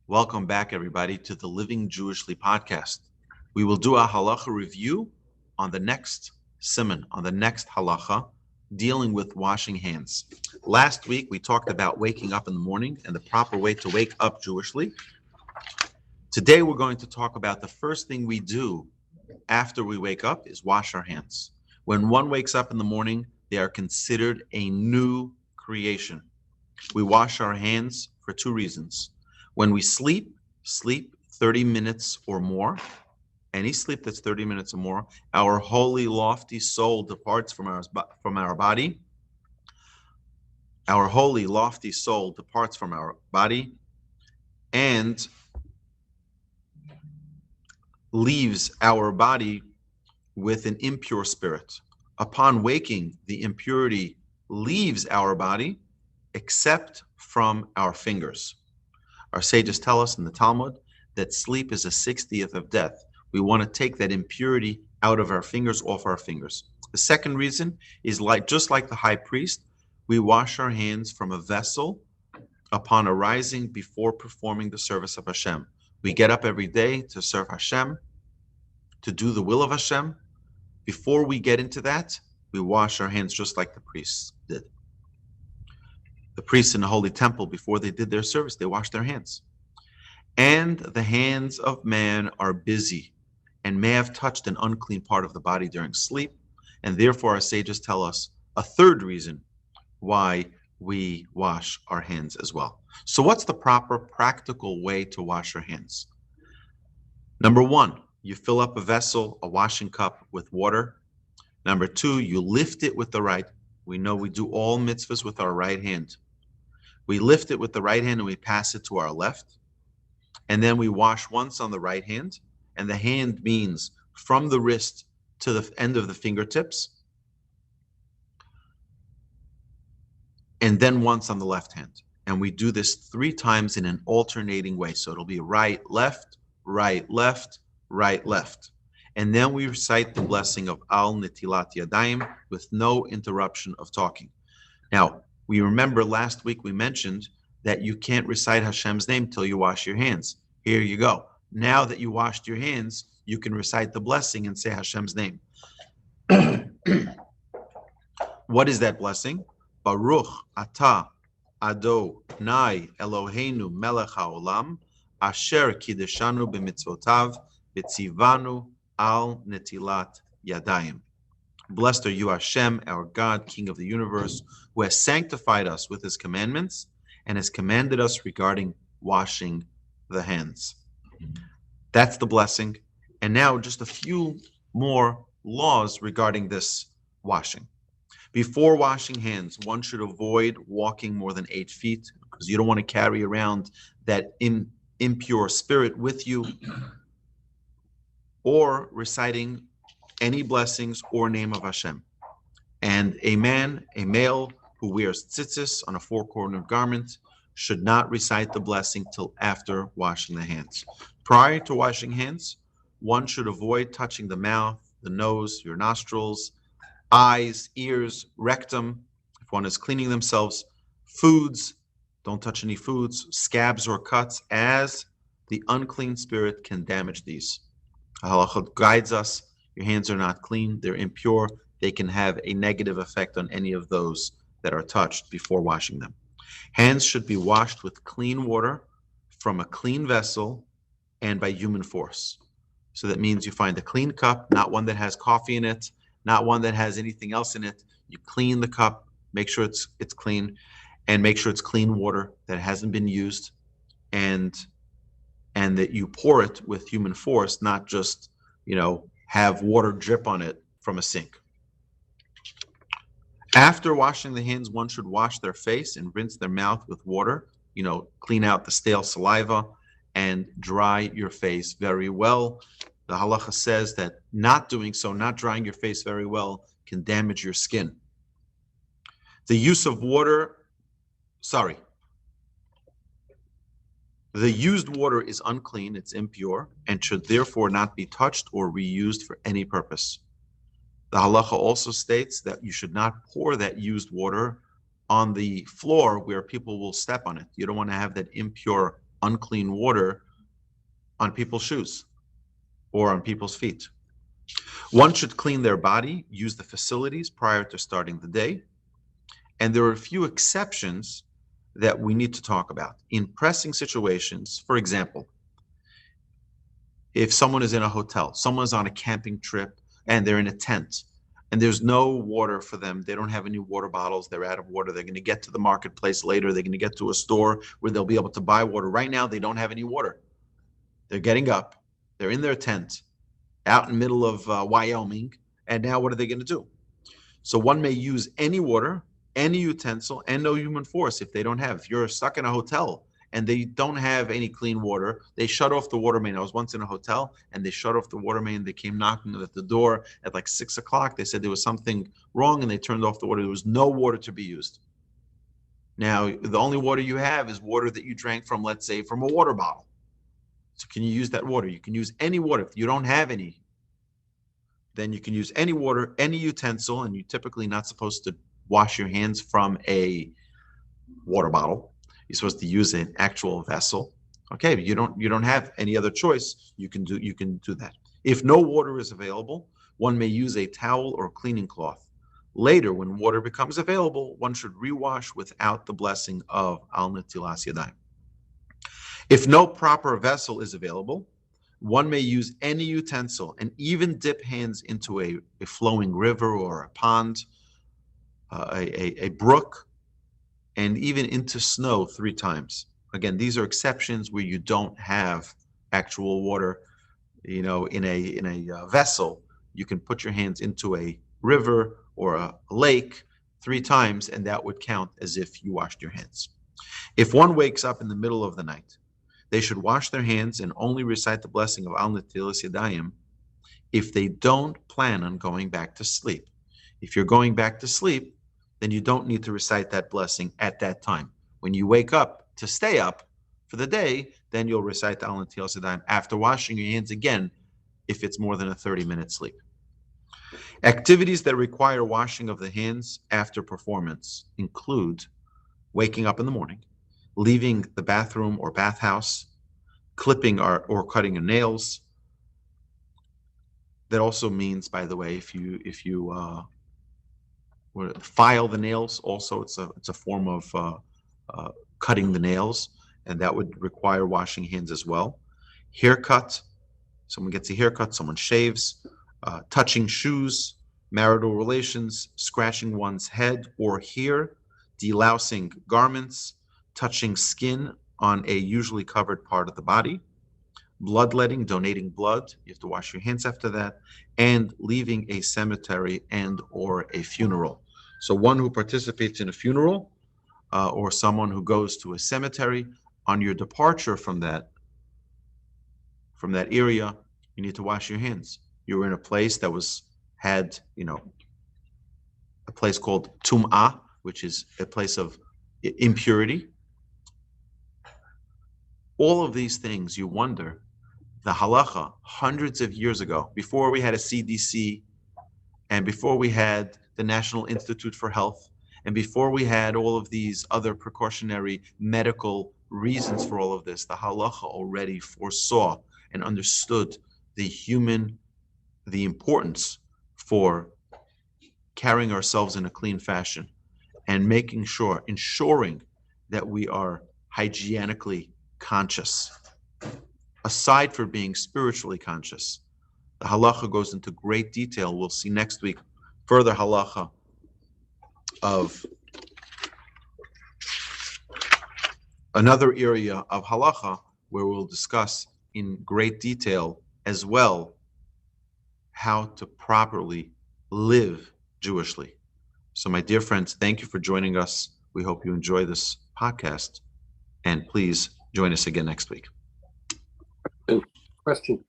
Welcome back, everybody, to the Living Jewishly podcast. We will do a halacha review on the next siman, on the next halacha, dealing with washing hands. Last week, we talked about waking up in the morning and the proper way to wake up Jewishly. Today, we're going to talk about the first thing we do after we wake up is wash our hands. When one wakes up in the morning, they are considered a new creation. We wash our hands for two reasons. When we sleep 30 minutes or more, any sleep that's 30 minutes or more, our holy, lofty soul departs from our body. Our holy, lofty soul departs from our body and leaves our body with an impure spirit. Upon waking, the impurity leaves our body except from our fingers. Our sages tell us in the Talmud that sleep is a 60th of death. We want to take that impurity out of our fingers, off our fingers. The second reason is just like the high priest, we wash our hands from a vessel upon arising before performing the service of Hashem. We get up every day to serve Hashem, to do the will of Hashem. Before we get into that, we wash our hands just like the priests did. The priests in the Holy Temple, before they did their service, they washed their hands. And the hands of man are busy and may have touched an unclean part of the body during sleep. And therefore, our sages tell us a third reason why we wash our hands as well. So what's the proper practical way to wash your hands? Number one, you fill up a vessel, a washing cup with water. Number two, you lift it with the right. We know we do all mitzvahs with our right hand. We lift it with the right hand and we pass it to our left. And then we wash once on the right hand. And the hand means from the wrist to the end of the fingertips. And then once on the left hand. And we do this 3 times in an alternating way. So it'll be right, left, right, left, right, left. And then we recite the blessing of Al Netilat Yadayim with no interruption of talking. Now, we remember last week we mentioned that you can't recite Hashem's name till you wash your hands. Here you go. Now that you washed your hands, you can recite the blessing and say Hashem's name. What is that blessing? Baruch atah Adonai Eloheinu melech haolam asher kiddushanu b'mitzvotav v'tzivanu al netilat yadayim. Blessed are you, Hashem, our God, King of the universe, who has sanctified us with his commandments and has commanded us regarding washing the hands. That's the blessing. And now just a few more laws regarding this washing. Before washing hands, one should avoid walking more than 8 feet because you don't want to carry around that impure spirit with you, or reciting any blessings or name of Hashem. And a male who wears tzitzis on a 4-cornered garment should not recite the blessing till after washing the hands. Prior to washing hands, one should avoid touching the mouth, the nose, your nostrils, eyes, ears, rectum. If one is cleaning themselves, foods, don't touch any foods, scabs or cuts, as the unclean spirit can damage these. Halacha guides us. Your hands are not clean, they're impure. They can have a negative effect on any of those that are touched before washing them. Hands should be washed with clean water from a clean vessel and by human force. So that means you find a clean cup, not one that has coffee in it, not one that has anything else in it. You clean the cup, make sure it's clean, and make sure it's clean water that hasn't been used, and that you pour it with human force, not just, have water drip on it from a sink. After washing the hands, one should wash their face and rinse their mouth with water, clean out the stale saliva and dry your face very well. The halacha says that not doing so, not drying your face very well, can damage your skin. The use of water, the used water is unclean, it's impure, and should therefore not be touched or reused for any purpose. The halacha also states that you should not pour that used water on the floor where people will step on it. You don't want to have that impure, unclean water on people's shoes or on people's feet. One should clean their body, use the facilities prior to starting the day. And there are a few exceptions that we need to talk about. In pressing situations, for example, if someone is in a hotel, someone's on a camping trip, and they're in a tent, and there's no water for them, they don't have any water bottles, they're out of water, they're going to get to the marketplace later, they're going to get to a store where they'll be able to buy water. Right now, they don't have any water. They're getting up, they're in their tent, out in the middle of Wyoming, and now what are they going to do? So one may use any water, any utensil, and no human force if they don't have. If you're stuck in a hotel and they don't have any clean water, they shut off the water main. I was once in a hotel and they shut off the water main. They came knocking at the door at like 6 o'clock. They said there was something wrong and they turned off the water. There was no water to be used. Now, the only water you have is water that you drank from, let's say, from a water bottle. So can you use that water? You can use any water. If you don't have any, then you can use any water, any utensil, and you're typically not supposed to wash your hands from a water bottle. You're supposed to use an actual vessel. Okay, but you don't have any other choice. You can do that. If no water is available, one may use a towel or cleaning cloth. Later, when water becomes available, one should rewash without the blessing of Al Netilas Yadayim. If no proper vessel is available, one may use any utensil and even dip hands into a flowing river or a pond, a brook, and even into snow 3 times. Again, these are exceptions where you don't have actual water, in a vessel. You can put your hands into a river or a lake 3 times, and that would count as if you washed your hands. If one wakes up in the middle of the night, they should wash their hands and only recite the blessing of Al Netilas Yadayim if they don't plan on going back to sleep. If you're going back to sleep, then you don't need to recite that blessing at that time. When you wake up to stay up for the day, then you'll recite the Al Netilas Yadayim after washing your hands again if it's more than a 30-minute sleep. Activities that require washing of the hands after performance include waking up in the morning, leaving the bathroom or bathhouse, clipping or cutting your nails. That also means, by the way, if you file the nails, also it's a form of cutting the nails, and that would require washing hands as well. Haircut, someone gets a haircut, someone shaves, touching shoes, marital relations, scratching one's head or hair, delousing garments, touching skin on a usually covered part of the body, bloodletting, donating blood, you have to wash your hands after that, and leaving a cemetery and or a funeral. So one who participates in a funeral or someone who goes to a cemetery, on your departure from that area, you need to wash your hands. You were in a place that had a place called Tum'ah, which is a place of impurity. All of these things, you wonder, the halacha hundreds of years ago, before we had a CDC, and before we had the National Institute for Health, and before we had all of these other precautionary medical reasons for all of this, the halacha already foresaw and understood the importance for carrying ourselves in a clean fashion and ensuring that we are hygienically conscious. Aside from being spiritually conscious, the halacha goes into great detail. We'll see next week further halacha of another area of halacha where we'll discuss in great detail as well how to properly live Jewishly. So my dear friends, thank you for joining us. We hope you enjoy this podcast, and please join us again next week. Question.